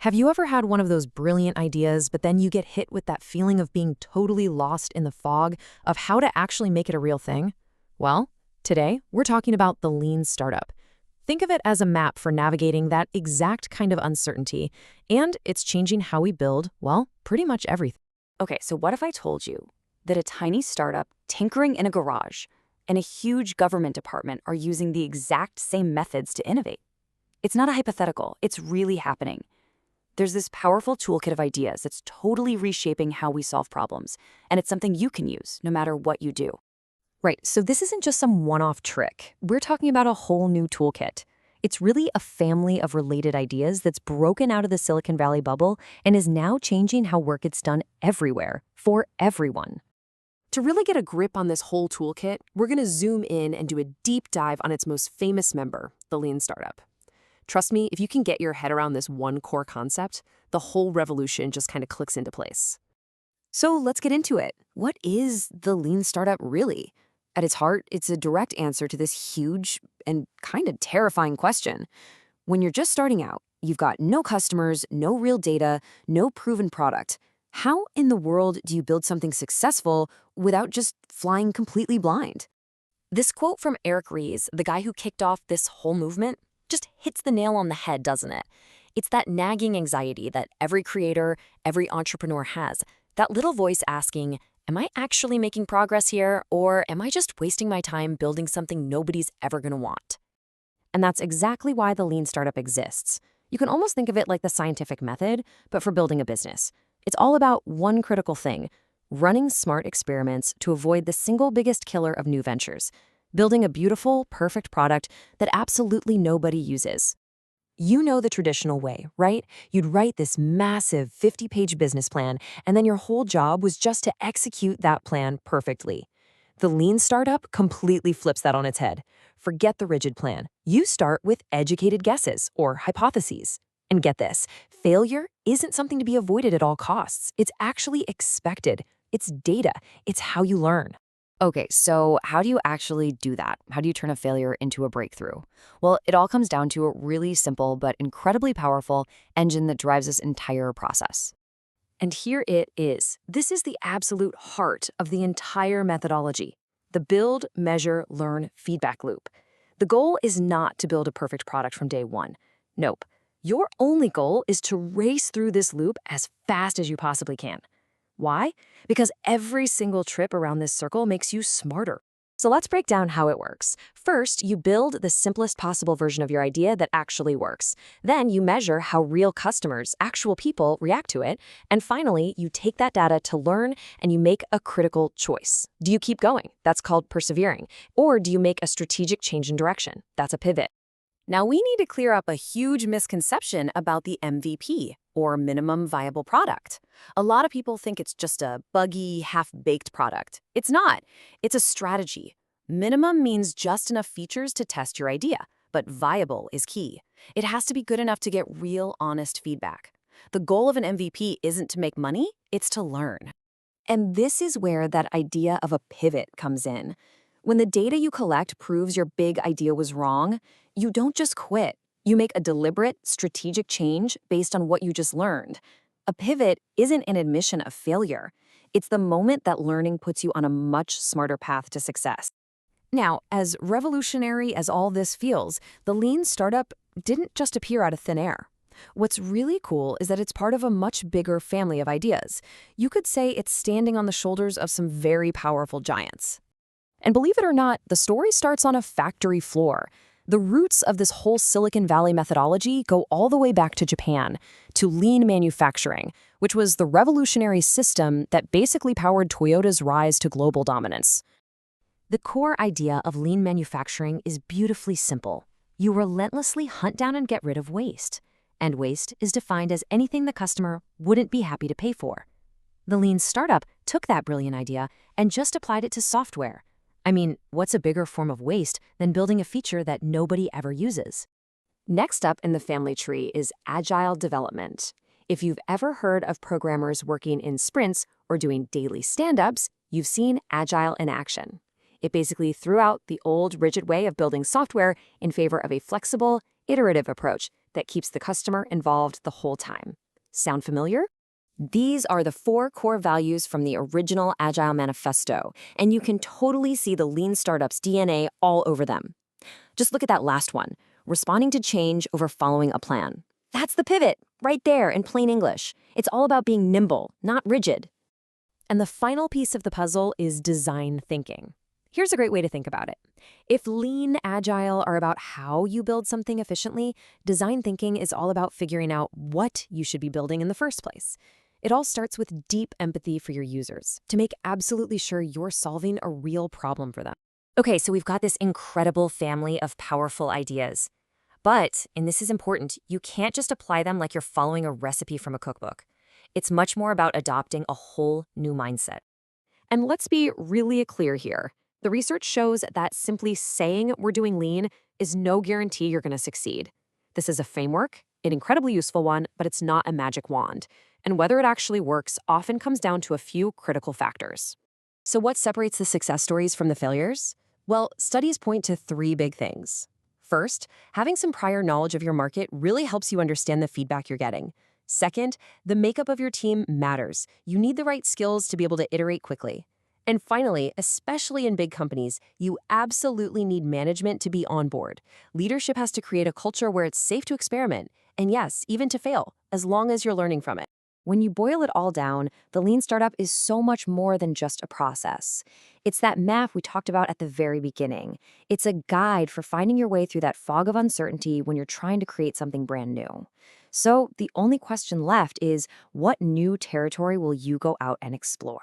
Have you ever had one of those brilliant ideas, but then you get hit with that feeling of being totally lost in the fog of how to actually make it a real thing? Well, today we're talking about the lean startup. Think of it as a map for navigating that exact kind of uncertainty, and it's changing how we build, well, pretty much everything. Okay, so what if I told you that a tiny startup tinkering in a garage and a huge government department are using the exact same methods to innovate? It's not a hypothetical, it's really happening. There's this powerful toolkit of ideas that's totally reshaping how we solve problems, and it's something you can use no matter what you do. Right, so this isn't just some one-off trick. We're talking about a whole new toolkit. It's really a family of related ideas that's broken out of the Silicon Valley bubble and is now changing how work gets done everywhere, for everyone. To really get a grip on this whole toolkit, we're going to zoom in and do a deep dive on its most famous member, the lean startup. Trust me, if you can get your head around this one core concept, the whole revolution just kind of clicks into place. So let's get into it. What is the lean startup really? At its heart, it's a direct answer to this huge and kind of terrifying question. When you're just starting out, you've got no customers, no real data, no proven product. How in the world do you build something successful without just flying completely blind? This quote from Eric Ries, the guy who kicked off this whole movement, just hits the nail on the head, doesn't it? It's that nagging anxiety that every creator, every entrepreneur has. That little voice asking, am I actually making progress here, or am I just wasting my time building something nobody's ever going to want? And that's exactly why the lean startup exists. You can almost think of it like the scientific method, but for building a business. It's all about one critical thing: running smart experiments to avoid the single biggest killer of new ventures, building a beautiful, perfect product that absolutely nobody uses. You know the traditional way, right? You'd write this massive 50-page business plan, and then your whole job was just to execute that plan perfectly. The lean startup completely flips that on its head. Forget the rigid plan. You start with educated guesses or hypotheses. And get this, failure isn't something to be avoided at all costs. It's actually expected. It's data. It's how you learn. Okay, so how do you actually do that? How do you turn a failure into a breakthrough? Well, it all comes down to a really simple but incredibly powerful engine that drives this entire process. And here it is. This is the absolute heart of the entire methodology: the build, measure, learn feedback loop. The goal is not to build a perfect product from day one. Nope. Your only goal is to race through this loop as fast as you possibly can. Why? Because every single trip around this circle makes you smarter. So let's break down how it works. First, you build the simplest possible version of your idea that actually works. Then you measure how real customers, actual people, react to it. And finally, you take that data to learn and you make a critical choice. Do you keep going? That's called persevering. Or do you make a strategic change in direction? That's a pivot. Now we need to clear up a huge misconception about the MVP, or minimum viable product. A lot of people think it's just a buggy, half-baked product. It's not. It's a strategy. Minimum means just enough features to test your idea, but viable is key. It has to be good enough to get real, honest feedback. The goal of an MVP isn't to make money, it's to learn. And this is where that idea of a pivot comes in. When the data you collect proves your big idea was wrong, you don't just quit. You make a deliberate, strategic change based on what you just learned. A pivot isn't an admission of failure. It's the moment that learning puts you on a much smarter path to success. Now, as revolutionary as all this feels, the lean startup didn't just appear out of thin air. What's really cool is that it's part of a much bigger family of ideas. You could say it's standing on the shoulders of some very powerful giants. And believe it or not, the story starts on a factory floor. The roots of this whole Silicon Valley methodology go all the way back to Japan, to lean manufacturing, which was the revolutionary system that basically powered Toyota's rise to global dominance. The core idea of lean manufacturing is beautifully simple. You relentlessly hunt down and get rid of waste. And waste is defined as anything the customer wouldn't be happy to pay for. The lean startup took that brilliant idea and just applied it to software. I mean, what's a bigger form of waste than building a feature that nobody ever uses? Next up in the family tree is agile development. If you've ever heard of programmers working in sprints or doing daily stand-ups, you've seen agile in action. It basically threw out the old, rigid way of building software in favor of a flexible, iterative approach that keeps the customer involved the whole time. Sound familiar? These are the 4 core values from the original Agile Manifesto, and you can totally see the Lean Startup's DNA all over them. Just look at that last one, responding to change over following a plan. That's the pivot, right there in plain English. It's all about being nimble, not rigid. And the final piece of the puzzle is design thinking. Here's a great way to think about it. If lean, agile are about how you build something efficiently, design thinking is all about figuring out what you should be building in the first place. It all starts with deep empathy for your users to make absolutely sure you're solving a real problem for them. Okay, so we've got this incredible family of powerful ideas. But, and this is important, you can't just apply them like you're following a recipe from a cookbook. It's much more about adopting a whole new mindset. And let's be really clear here. The research shows that simply saying we're doing lean is no guarantee you're going to succeed. This is a framework, an incredibly useful one, but it's not a magic wand. And whether it actually works often comes down to a few critical factors. So what separates the success stories from the failures? Well, studies point to 3 big things. First, having some prior knowledge of your market really helps you understand the feedback you're getting. Second, the makeup of your team matters. You need the right skills to be able to iterate quickly. And finally, especially in big companies, you absolutely need management to be on board. Leadership has to create a culture where it's safe to experiment, and yes, even to fail, as long as you're learning from it. When you boil it all down, the Lean Startup is so much more than just a process. It's that map we talked about at the very beginning. It's a guide for finding your way through that fog of uncertainty when you're trying to create something brand new. So the only question left is, what new territory will you go out and explore?